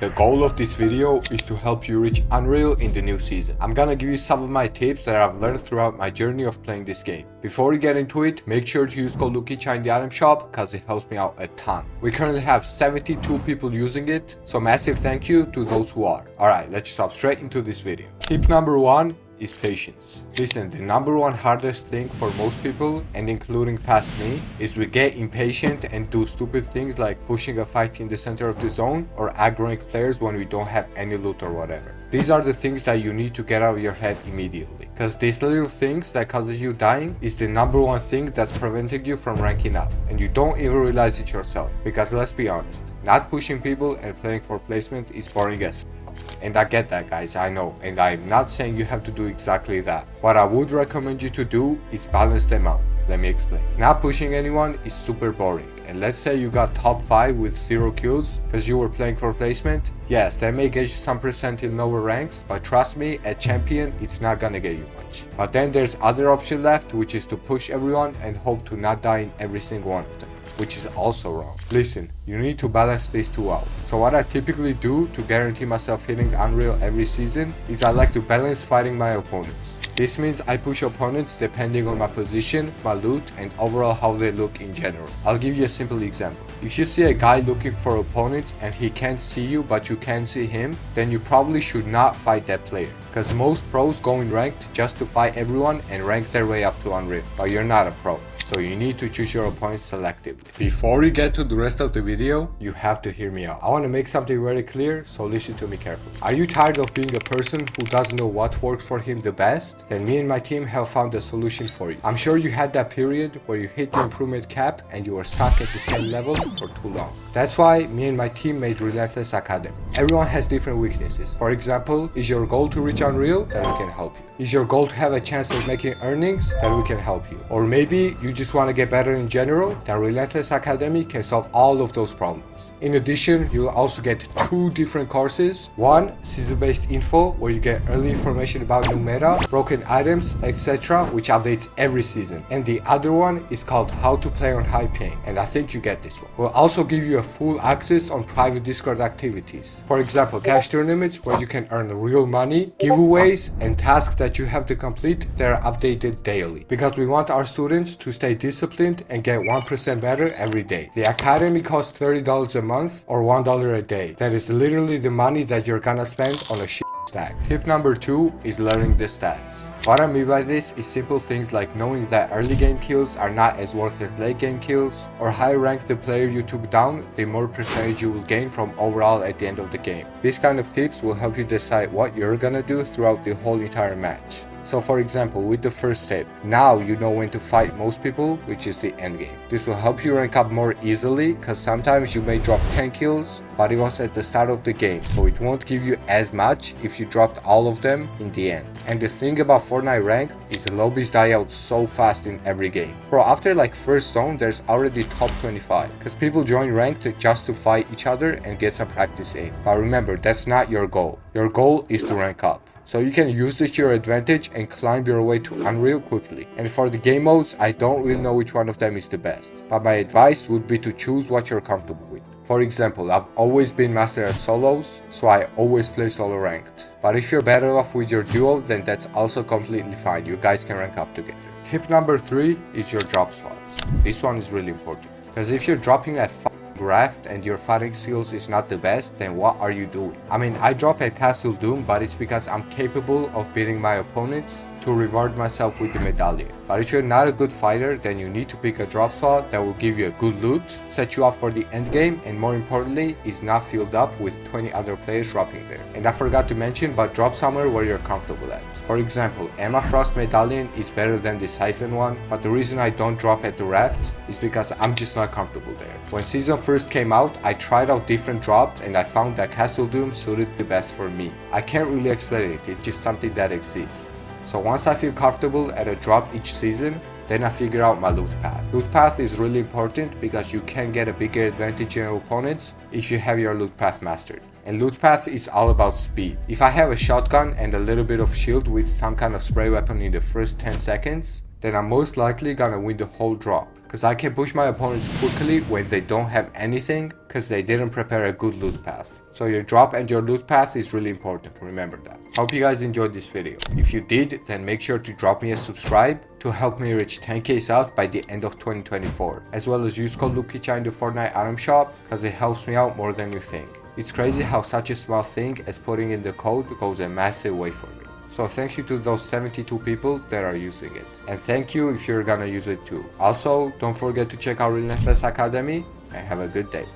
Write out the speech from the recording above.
The goal of this video is to help you reach Unreal in the new season. I'm gonna give you some of my tips that I've learned throughout my journey of playing this game. Before we get into it, make sure to use code lukicha in the item shop cause it helps me out a ton. We currently have 72 people using it, so massive thank you to those who are. Alright, let's jump straight into this video. Tip number 1 is patience. Listen, the number one hardest thing for most people, and including past me, is we get impatient and do stupid things like pushing a fight in the center of the zone or aggroing players when we don't have any loot or whatever. These are the things that you need to get out of your head immediately, because these little things that causes you dying is the number one thing that's preventing you from ranking up, and you don't even realize it yourself. Because let's be honest, not pushing people and playing for placement is boring as and I get that, guys, I know, and I'm not saying you have to do exactly that. What I would recommend you to do is balance them out. Let me explain. Not pushing anyone is super boring, and let's say you got top 5 with 0 kills because you were playing for placement. Yes, that may get you some percent in lower ranks, but trust me, at champion it's not gonna get you much. But then there's other option left, which is to push everyone and hope to not die in every single one of them, which is also wrong. Listen, you need to balance these two out. So what I typically do to guarantee myself hitting Unreal every season is I like to balance fighting my opponents. This means I push opponents depending on my position, my loot, and overall how they look in general. I'll give you a simple example. If you see a guy looking for opponents and he can't see you but you can see him, then you probably should not fight that player. Because most pros go in ranked just to fight everyone and rank their way up to Unreal, but you're not a pro. So you need to choose your opponents selectively. Before we get to the rest of the video, you have to hear me out. I want to make something very clear, so listen to me carefully. Are you tired of being a person who doesn't know what works for him the best? Then me and my team have found a solution for you. I'm sure you had that period where you hit the improvement cap and you were stuck at the same level for too long. That's why me and my team made Relentless Academy. Everyone has different weaknesses. For example, is your goal to reach Unreal? Then we can help you. Is your goal to have a chance of making earnings? Then we can help you. Or maybe you just want to get better in general? Then Relentless Academy can solve all of those problems. In addition, you'll also get 2 different courses. One, season-based info, where you get early information about new meta, broken items, etc., which updates every season. And the other one is called How to Play on High Ping, and I think you get this one. We'll also give you a full access on private Discord activities. For example, cash tournaments where you can earn real money, giveaways, and tasks that you have to complete that are updated daily. Because we want our students to stay disciplined and get 1% better every day. The academy costs $30 a month or $1 a day. That is literally the money that you're gonna spend on a shit stack. Tip number 2 is learning the stats. What I mean by this is simple things like knowing that early game kills are not as worth as late game kills, or higher rank the player you took down, the more percentage you will gain from overall at the end of the game. These kind of tips will help you decide what you're gonna do throughout the whole entire match. So for example, with the first tip, now you know when to fight most people, which is the end game. This will help you rank up more easily, because sometimes you may drop 10 kills, but it was at the start of the game, so it won't give you as much if you dropped all of them in the end. And the thing about Fortnite ranked is the lobbies die out so fast in every game. Bro, after like first zone, there's already top 25, because people join ranked just to fight each other and get some practice aim. But remember, that's not your goal. Your goal is to rank up. So you can use it to your advantage and climb your way to Unreal quickly. And for the game modes, I don't really know which one of them is the best, but my advice would be to choose what you're comfortable with. For example, I've always been master at solos, so I always play solo ranked. But if you're better off with your duo, then that's also completely fine. You guys can rank up together. Tip number 3 is your drop spots. This one is really important, because if you're dropping at raft and your fighting skills is not the best, then what are you doing? I mean, I drop at Castle Doom, but it's because I'm capable of beating my opponents to reward myself with the medallion. But if you're not a good fighter, then you need to pick a drop spot that will give you a good loot, set you up for the end game, and more importantly, is not filled up with 20 other players dropping there. And I forgot to mention, but drop somewhere where you're comfortable at. For example, Emma Frost medallion is better than the Siphon one, but the reason I don't drop at the raft is because I'm just not comfortable there. When season first came out, I tried out different drops and I found that Castle Doom suited the best for me. I can't really explain it, it's just something that exists. So once I feel comfortable at a drop each season, then I figure out my loot path. Loot path is really important because you can get a bigger advantage in your opponents if you have your loot path mastered. And loot path is all about speed. If I have a shotgun and a little bit of shield with some kind of spray weapon in the first 10 seconds, then I'm most likely gonna win the whole drop. cause I can push my opponents quickly when they don't have anything, cause they didn't prepare a good loot path. So your drop and your loot path is really important, remember that. Hope you guys enjoyed this video. If you did, then make sure to drop me a subscribe to help me reach 10k subs by the end of 2024, as well as use code lukicha in the Fortnite item shop, cause it helps me out more than you think. It's crazy how such a small thing as putting in the code goes a massive way for me. So thank you to those 72 people that are using it. And thank you if you're gonna use it too. Also, don't forget to check out Relentless Academy and have a good day.